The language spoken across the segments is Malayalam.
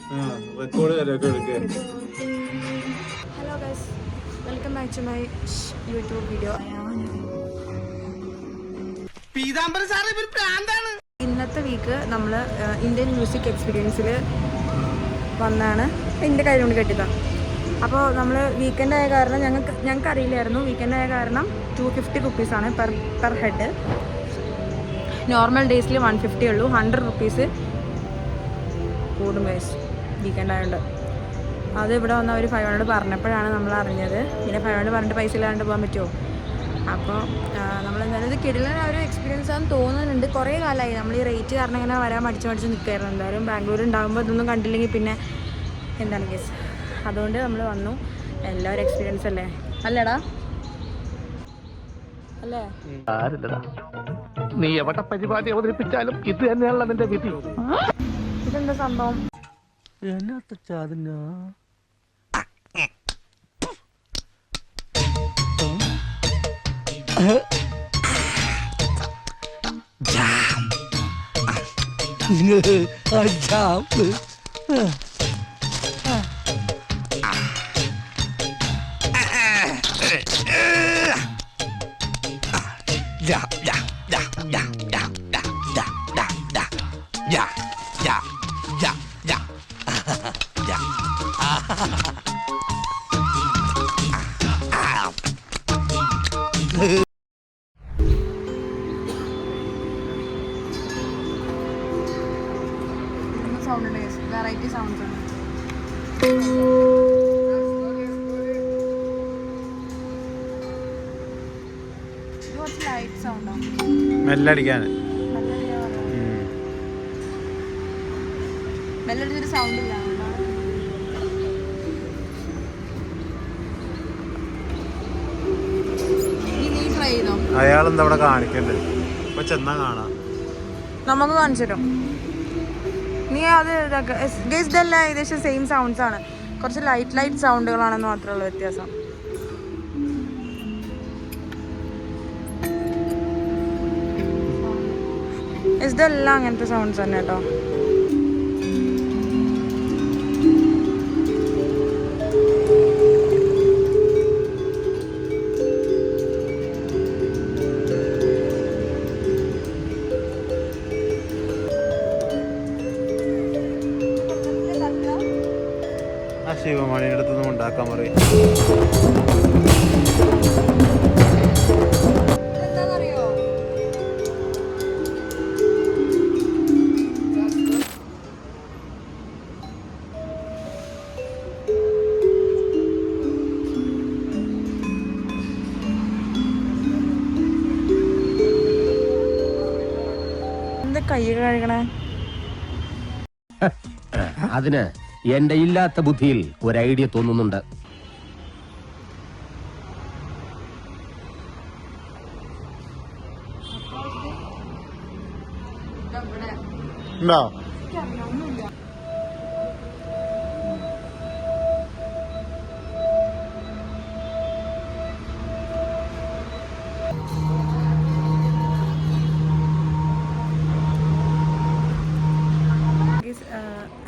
Hello guys, welcome back to my YouTube video. ഇന്നത്തെ വീക്ക് നമ്മൾ ഇന്ത്യൻ മ്യൂസിക് എക്സ്പീരിയൻസിൽ വന്നാണ്. എൻ്റെ കയ്യിൽ കൊണ്ട് കെട്ടിയതാണ്. അപ്പോൾ നമ്മൾ വീക്കെൻഡ് ആയ കാരണം ഞങ്ങൾക്ക് അറിയില്ലായിരുന്നു. വീക്കെൻഡ് ആയ കാരണം 250 റുപ്പീസാണ് പെർ ഹെഡ്. നോർമൽ ഡേയ്സിൽ 150 ഉള്ളൂ. 100 റുപ്പീസ് കൂടും ഗൈസ് വീക്കെൻഡ് ആയതുകൊണ്ട്. അത് ഇവിടെ വന്ന് അവർ 500 പറഞ്ഞപ്പോഴാണ് നമ്മൾ അറിഞ്ഞത്. പിന്നെ 500 പറഞ്ഞിട്ട് പൈസ ഇല്ലാണ്ട് പോകാൻ പറ്റുമോ? അപ്പോൾ നമ്മളെന്തായാലും ഇത് കിടിലൻ ഒരു എക്സ്പീരിയൻസ് ആണെന്ന് തോന്നുന്നുണ്ട്. കുറേ കാലമായി നമ്മൾ ഈ റേറ്റ് കാരണം ഇങ്ങനെ വരാൻ മടിച്ച് നിൽക്കുകയായിരുന്നു. എന്തായാലും ബാംഗ്ലൂർ ഉണ്ടാകുമ്പോൾ ഇതൊന്നും കണ്ടില്ലെങ്കിൽ പിന്നെ എന്താണ് കേസ്. അതുകൊണ്ട് നമ്മൾ വന്നു. എല്ലാവരും എക്സ്പീരിയൻസ് അല്ലേ? അല്ലേടാ അല്ലേ? നീ എവിടെ പരിപാടി അവതരിപ്പിച്ചാലും ഇത് തന്നെയാണല്ലോ നിന്റെ വിധി. ഇതെന്താ സംഭവം? സൗണ്ട് ഉണ്ട്, വെറൈറ്റി സൗണ്ട്സ് ആണ്. ഇത് കുറച്ച് ലൈറ്റ് സൗണ്ടാണ്. മെല്ലടിക്കാൻ മെല്ലടിച്ചൊരു സൗണ്ട് ഇല്ല. നീ ട്രൈ ചെയ്തോ? അയാളെന്താ അവിടെ കാണിക്കണ്ടേ? ഇപ്പൊ ചെന്നാ കാണാം. നമുക്ക് കാണിച്ചു തരും. നീ അത് ഇതെല്ലാം ഏകദേശം സെയിം സൗണ്ട്സ് ആണ്. കുറച്ച് ലൈറ്റ് സൗണ്ടുകളാണെന്ന് മാത്രമേ ഉള്ളൂ വ്യത്യാസം. ഇതെല്ലാം അങ്ങനത്തെ സൗണ്ട്സ് തന്നെ കേട്ടോ. ആ ശിവമണിയുടെ അടുത്തൊന്നും ഉണ്ടാക്കാൻ പറയും. എന്താ കൈ കഴുകണേ? അതിന് എന്റെ ഇല്ലാത്ത ബുദ്ധിയിൽ ഒരു ഐഡിയ തോന്നുന്നുണ്ട്. ഉണ്ടോ?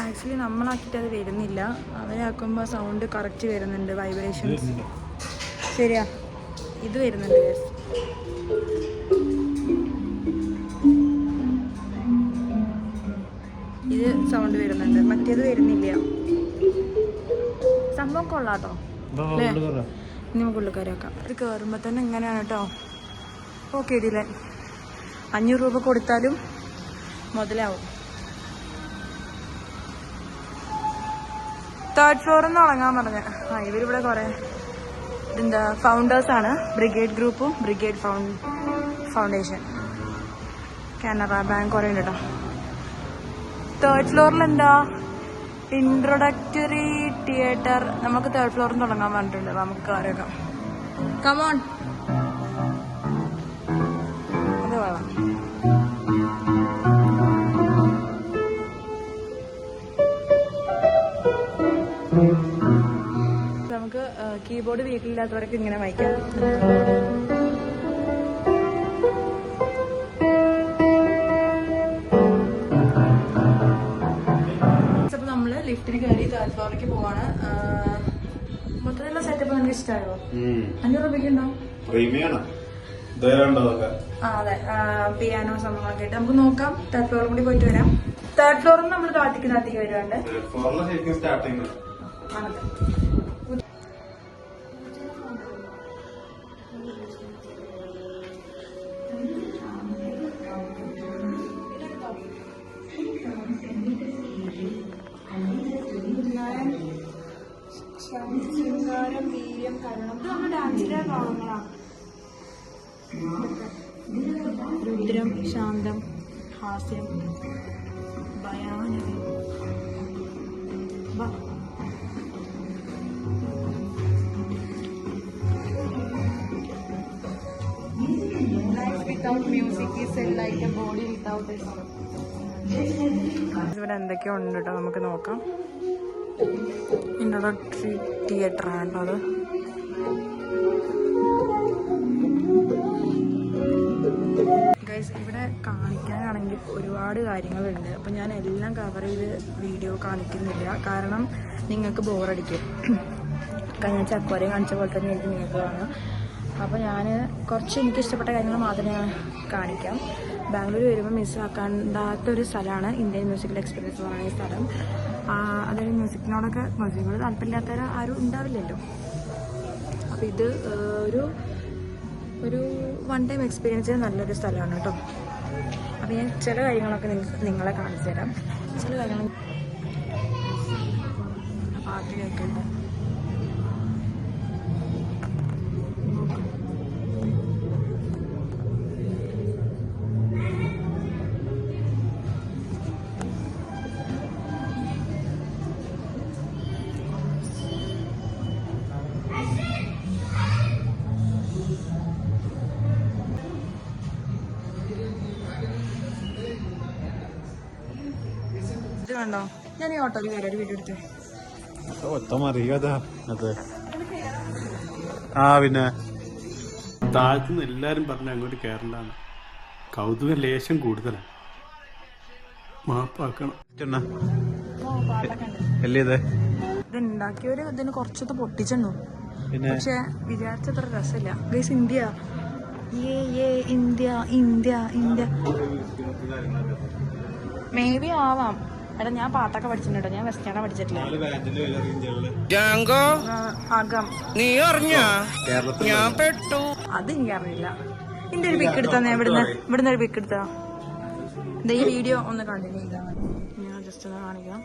ആക്ച്വലി നമ്മളാക്കിയിട്ട് അത് വരുന്നില്ല. അവരാക്കുമ്പോൾ സൗണ്ട് കറക്റ്റ് വരുന്നുണ്ട്, വൈബ്രേഷൻസ് ശരിയാ. ഇത് വരുന്നുണ്ട് ഗൈസ്. ഇത് സൗണ്ട് വരുന്നുണ്ട്, മറ്റേത് വരുന്നില്ല. സംഭവം കൊള്ളാട്ടോ അല്ലേ? ഇനി നമുക്ക് ഉള്ളിൽ വെക്കാം. ഇത് കയറുമ്പോൾ തന്നെ ഇങ്ങനെയാണ് കേട്ടോ. ഓക്കെ ഇതിലെ 500 രൂപ കൊടുത്താലും മുതലാവും. 3rd ഫ്ലോറിൽ നിന്ന് തുടങ്ങാൻ പറഞ്ഞ. ഇവരിവിടെ കുറേ എന്താ ഫൗണ്ടേഴ്സാണ്. ബ്രിഗേഡ് ഗ്രൂപ്പും ബ്രിഗേഡ് ഫൗണ്ടേഷൻ, കാനറ ബാങ്ക് കുറേ ഉണ്ട് കേട്ടോ. 3rd ഫ്ലോറിൽ എന്താ ഇൻട്രൊഡക്ടറി തിയേറ്റർ. നമുക്ക് 3rd ഫ്ലോറിൽ നിന്ന് തുടങ്ങാൻ പറഞ്ഞിട്ടുണ്ട്. നമുക്ക് അറിയാം. കമോൺ, അത് വേണം. നമുക്ക് കീബോർഡ് വീട്ടിലില്ലാത്തവരൊക്കെ ഇങ്ങനെ വായിക്കാം. അപ്പോൾ നമ്മൾ ലിഫ്റ്റിന് തേർഡ് ഫ്ലോറിലേക്ക് പോവാണ്. മൊത്തത്തിലുള്ള സെറ്റപ്പ് നിങ്ങൾക്ക് ഇഷ്ടമായോ? 500 രൂപയ്ക്ക് ഉണ്ടോ? അതെ, പിയാനോ സംഭവങ്ങളൊക്കെ ആയിട്ട് നമുക്ക് നോക്കാം. തേർഡ് ഫ്ലോറും കൂടി പോയിട്ട് വരാം. തേർഡ് ഫ്ലോറിൽ നമ്മൾ താഴത്തേക്ക് വരുവാണ്ട്. ശൃംഗാരം, വീര്യം, കരുണം, ഇത് നമ്മുടെ ഡാൻസിലെ ഭാഗങ്ങളാണ്. രുദ്രം, ശാന്തം, ഹാസ്യം, ഭയാനകം. Life without music is like a body without a soul. ഇവിടെ എന്തൊക്കെയോ ഉണ്ട് കേട്ടോ, നമുക്ക് നോക്കാം. ഇൻട്രോഡക്ടറി തിയേറ്റർ ആണ് കേട്ടോ അത്. ഗൈസ്, ഇവിടെ കാണിക്കാനാണെങ്കിൽ ഒരുപാട് കാര്യങ്ങളുണ്ട്. അപ്പം ഞാൻ എല്ലാം കവർ ചെയ്ത് വീഡിയോ കാണിക്കുന്നില്ല, കാരണം നിങ്ങൾക്ക് ബോറടിക്കും. കഴിഞ്ഞ ചക്കോരയും കാണിച്ച പോലെ തന്നെ എനിക്ക് നിങ്ങൾക്ക് കാണാം. അപ്പോൾ ഞാൻ കുറച്ച് എനിക്ക് ഇഷ്ടപ്പെട്ട കാര്യങ്ങൾ മാത്രമേ ഞാൻ കാണിക്കാം. ബാംഗ്ലൂർ വരുമ്പോൾ മിസ്സാക്കാണ്ടാത്തൊരു സ്ഥലമാണ് ഇന്ത്യൻ മ്യൂസിക്കൽ എക്സ്പീരിയൻസ് എന്ന് പറയുന്ന ഈ സ്ഥലം. അതായത് മ്യൂസിക്കിനോടൊക്കെ മ്യൂസിക്കിനോട് താല്പര്യമില്ലാത്തവർ ആരും ഉണ്ടാവില്ലല്ലോ. അപ്പോൾ ഇത് ഒരു വൺ ടൈം എക്സ്പീരിയൻസിന് നല്ലൊരു സ്ഥലമാണ് കേട്ടോ. അപ്പോൾ ഞാൻ ചില കാര്യങ്ങളൊക്കെ നിങ്ങളെ കാണിച്ചു തരാം. ചില കാര്യങ്ങൾ പാട്ട് കേൾക്കുമ്പോൾ ഇത് കണ്ടോ, ഞാൻ ഈ ഓട്ടോയിൽ കയറി ഒരു വീഡിയോ എടുത്തേ. പിന്നെ താഴത്തുനിന്ന് എല്ലാരും പറഞ്ഞ അങ്ങോട്ട് കയറണ്ടാണ്. കൗതുക ലേശം കൂടുതലാണ്. മാപ്പാക്കണം. ഇത് ഉണ്ടാക്കിയവര് ഇതിന് കുറച്ചൊക്കെ പൊട്ടിച്ചെണ്ണു, പക്ഷെ വിചാരിച്ചത്ര രസമില്ല. Guys, India India India India may be. എടാ, ഞാൻ പാട്ടൊക്കെ പഠിച്ചിട്ടുണ്ട്. ഞാൻ വെസ്റ്റേണ പഠിച്ചിട്ടില്ല. അത് എനിക്കറിയില്ല. ഇതിന്റെ ഒരു പിക്ക് എടുത്താ, ഇവിടുന്ന് ഒരു പിക്ക് എടുത്താ. ഈ വീഡിയോ ഒന്ന് കണ്ടിന്യൂ ചെയ്താ ഞാൻ ജസ്റ്റ് ഒന്ന് കാണിക്കാം.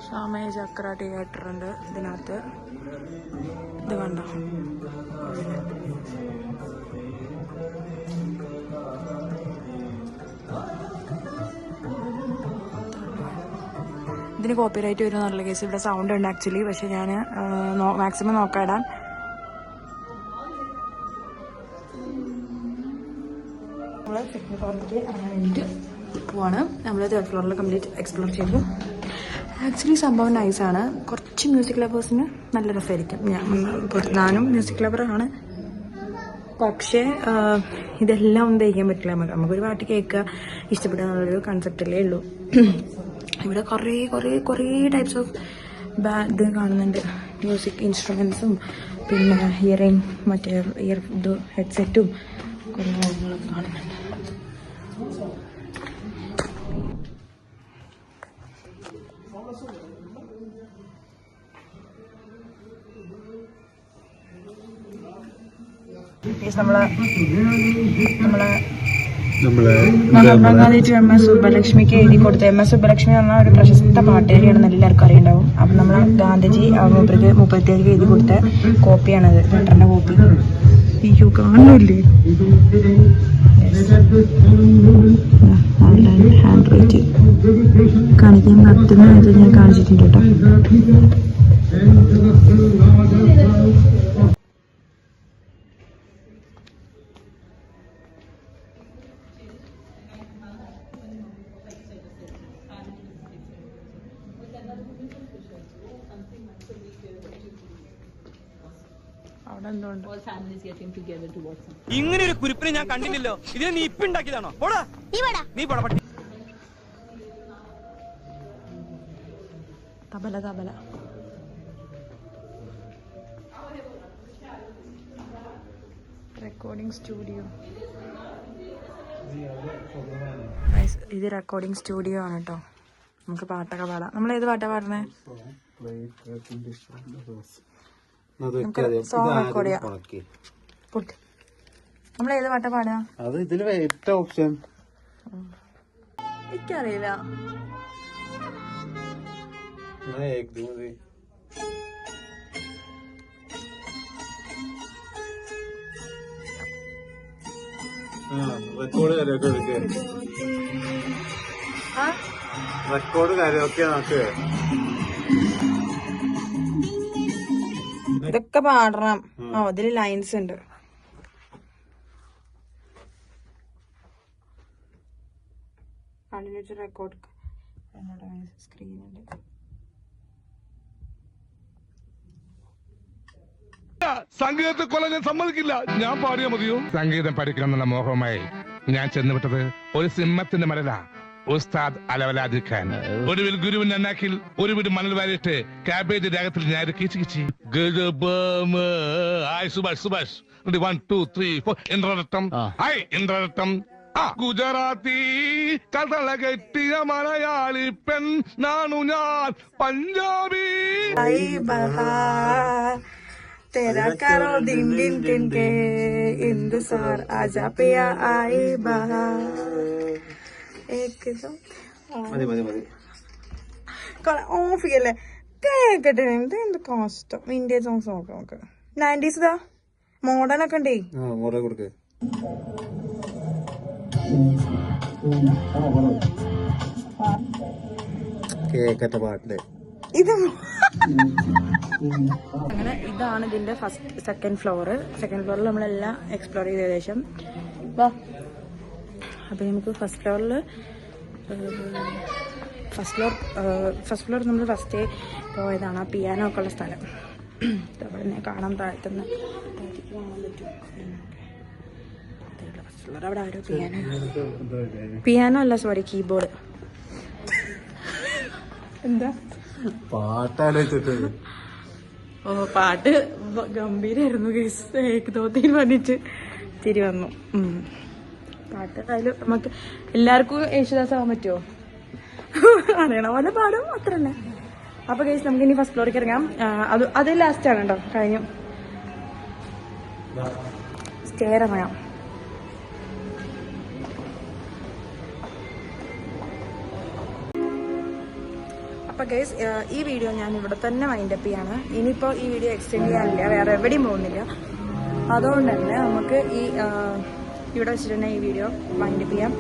ഷാമയ ചക്ര തിയേറ്റർ ഉണ്ട് ഇതിനകത്ത്. ഇത് കണ്ടോ, ഇതിന് കോപ്പിറൈറ്റ് വരും എന്നുള്ള കേസ്. ഇവിടെ സൗണ്ട് ഉണ്ട് ആക്ച്വലി, പക്ഷെ ഞാൻ മാക്സിമം നോക്കാടാൻ. നമ്മൾ സെക്കൻഡ് ഫ്ലോറിലേക്ക് ഇറങ്ങാൻ വേണ്ടിയിട്ട് പോവാണ്. നമ്മൾ തേർഡ് ഫ്ലോറിൽ കംപ്ലീറ്റ് എക്സ്പ്ലോർ ചെയ്തു. ആക്ച്വലി സംഭവം നൈസാണ്. കുറച്ച് മ്യൂസിക് ലവേഴ്സിന് നല്ല രസമായിരിക്കും. ഞാനും മ്യൂസിക് ലവറാണ്, പക്ഷേ ഇതെല്ലാം ഒന്നും തയ്ക്കാൻ പറ്റില്ല. നമുക്കൊരു പാട്ട് കേൾക്കുക, ഇഷ്ടപ്പെടുക എന്നുള്ളൊരു കൺസെപ്റ്റല്ലേ ഉള്ളൂ. ഇവിടെ കുറേ ടൈപ്സ് ഓഫ് ഇത് കാണുന്നുണ്ട്. മ്യൂസിക് ഇൻസ്ട്രുമെൻസും പിന്നെ മറ്റേ ഹെഡ്സെറ്റും കുറേ കാര്യങ്ങളൊക്കെ കാണുന്നുണ്ട്. മഹാത്മാഗാന്ധി ടു എം എസ് സുബ്ബലക്ഷ്മിക്ക് എഴുതി കൊടുത്ത, എം എസ് സുബ്ബലക്ഷ്മി എന്ന് പറഞ്ഞ ഒരു പ്രശസ്ത പാട്ടുകാരിയാണെന്ന് എല്ലാവർക്കും അറിയുണ്ടാവും. അപ്പം നമ്മൾ ഗാന്ധിജി 37 എഴുതി കൊടുത്ത കോപ്പിയാണത്, ലെറ്ററിന്റെ കോപ്പി. അയ്യോ, കാണുന്നില്ലേ? ഹാൻഡ് റൈറ്റ് കാണിക്കാൻ പറ്റുന്നത് ഞാൻ കാണിച്ചിട്ടുണ്ട് കേട്ടോ. അവിടെ അതെന്തുകൊണ്ട് All families getting together to watch something. ഇങ്ങനെ ഒരു കുരിപ്പിനെ ഞാൻ കണ്ടില്ലല്ലോ. ഇതിനെ നീ ഇപ്പൊ ഉണ്ടാക്കിയതാണോ? പോടാ നീ പോടാ പട്ടി. Tabla tabla recording studio. ഇത് റെക്കോർഡിംഗ് സ്റ്റുഡിയോ ആണ് കേട്ടോ. നമുക്ക് പാട്ടൊക്കെ പാടാം. നമ്മൾ ഏത് പാട്ടാ പാടണേ? സോങ് റെക്കോർഡ് ചെയ്യാം. നമ്മൾ ഏത് പാട്ടാ പാടുക? അത് ഇതില് ഏറ്റവും ഓപ്ഷൻ എനിക്കറിയില്ല. റെക്കോർഡ് കാര്യമൊക്കെ നമുക്ക് ഇതൊക്കെ പാടണം. ഇതില് ലൈൻസ് ഉണ്ട്. റെക്കോർഡ് സ്ക്രീനുണ്ട്. സംഗീതത്തെ കൊല്ലാൻ ഞാൻ സമ്മതിക്കില്ല. ഞാൻ പാടിയാ മതിയോ? സംഗീതം പഠിക്കണമെന്നുള്ള മോഹവുമായി ഞാൻ ചെന്നുവിട്ടത് ഒരു സിംഹത്തിന്റെ മരല ഉസ്താദ് അലവലാദി ഖാൻ. ഒടുവിൽ ഗുരുവിന്റെ അന്നാക്കിൽ ഒരു വീട് മണൽ വാരിയിട്ട് കാബേജ് രാഗത്തിൽ ഞാൻ കിച്ചി കിച്ചി സുഭാഷ് സുഭാഷ് 1 2 3 4 ഇന്ദ്രരത്തം ഹായ് ഇന്ദ്രരത്തം ഗുജറാത്തി കഥള കെട്ടിയ മലയാളി പെൺ നാണു ഞാൻ പഞ്ചാബി तेरा करो दिन दिन दिन के इंतजार आजा पिया आई बहार एकदम ഓഫ് ചെയ്യല്ലേ? കേക്കട്ടെ. എന്ത് കഷ്ടം. ഇന്ത്യ സോങ്സ് നോക്കാം നമുക്ക്. 90s ഇതാ മോഡേൺ ഒക്കെ ഉണ്ടേ. കൊടുക്കേ കേക്കട്ടെ പാട്ടില് ഇത് അങ്ങനെ ഇതാണ് ഇതിന്റെ സെക്കൻഡ് ഫ്ലോറിൽ നമ്മളെല്ലാം എക്സ്പ്ലോർ ചെയ്ത ഏകദേശം. അപ്പൊ നമുക്ക് ഫസ്റ്റ് ഫ്ലോർ നമ്മൾ ഫസ്റ്റ് പോയതാണ്. ആ പിയാനോ ഒക്കെ ഉള്ള സ്ഥലം. അവിടെ നിന്ന് കാണാൻ താഴ്ത്തുന്ന കാണാൻ പറ്റും. ഫസ്റ്റ് ഫ്ലോർ അവിടെ ആരോ പിയാനോ അല്ല സോറി കീബോർഡ്. എന്താ പാട്ടാലോചിച്ചിട്ട് പാട്ട് ഗംഭീരായിരുന്നു. ഏകദോത്തിൽ വന്നിട്ട് തിരി വന്നു. പാട്ട് അതിൽ നമുക്ക് എല്ലാവർക്കും യേശുദാസ് ആവാൻ പറ്റുമോ? അറിയണ പോലെ പാടും, അത്ര തന്നെ. അപ്പൊ കേസ് നമുക്ക് ഇനി ഫസ്റ്റ് ഫ്ലോറിലേക്ക് ഇറങ്ങാം. അത് ലാസ്റ്റ് ആണ് കേട്ടോ. കഴിഞ്ഞു. സ്റ്റെയർ ഇറങ്ങാം. അപ്പൊ ഗൈസ് ഈ വീഡിയോ ഞാൻ ഇവിടെ തന്നെ വൈൻഡപ്പ് ചെയ്യാണ്. ഇനിയിപ്പോൾ ഈ വീഡിയോ എക്സ്റ്റെൻഡ് ചെയ്യാനില്ല, വേറെ എവിടെയും പോകുന്നില്ല. അതുകൊണ്ട് തന്നെ നമുക്ക് ഇവിടെ വെച്ചിട്ട് തന്നെ ഈ വീഡിയോ വൈൻഡപ്പ് ചെയ്യാം.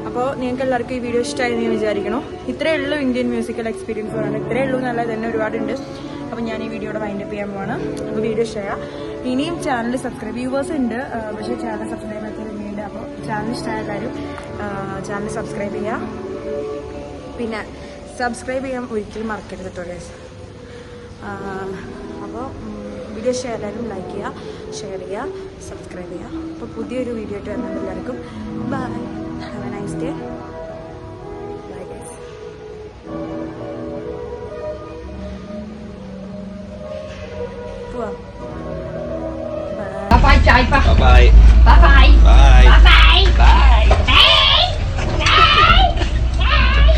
അപ്പോൾ നിങ്ങൾക്ക് എല്ലാവർക്കും ഈ വീഡിയോ ഇഷ്ടമായി എന്ന് വിചാരിക്കണോ? ഇത്രയേ ഉള്ളൂ ഇന്ത്യൻ മ്യൂസിക്കൽ എക്സ്പീരിയൻസ് പറയുന്നത്. ഇത്രയേ ഉള്ളൂ എന്നല്ലാതെ തന്നെ ഒരുപാടുണ്ട്. അപ്പോൾ ഞാൻ ഈ വീഡിയോയുടെ വൈൻഡപ്പ് ചെയ്യാൻ പോവാണ്. അപ്പോൾ വീഡിയോ ഷെയർ, ഇനിയും ചാനൽ സബ്സ്ക്രൈബ്, വ്യൂവേഴ്സ് ഉണ്ട് പക്ഷേ ചാനൽ സബ്സ്ക്രൈബ് ആക്കിയിട്ടുണ്ട്. അപ്പോൾ ചാനൽ ഇഷ്ടമായ എല്ലാവരും ചാനൽ സബ്സ്ക്രൈബ് ചെയ്യുക. പിന്നെ സബ്സ്ക്രൈബ് ചെയ്യാൻ ഒരിക്കലും മറക്കരുത് കേട്ടോ ഗൈസ്. അപ്പോൾ വീഡിയോ എല്ലാവരും ലൈക്ക് ചെയ്യുക, ഷെയർ ചെയ്യുക, സബ്സ്ക്രൈബ് ചെയ്യുക. അപ്പോൾ പുതിയൊരു വീഡിയോ ആയിട്ട് വരുന്നുണ്ട്. എല്ലാവർക്കും bye, have a nice day. Bye guys. പോവാം. Bye bye, Chai. Bye Bye bye. Bye. Bye bye.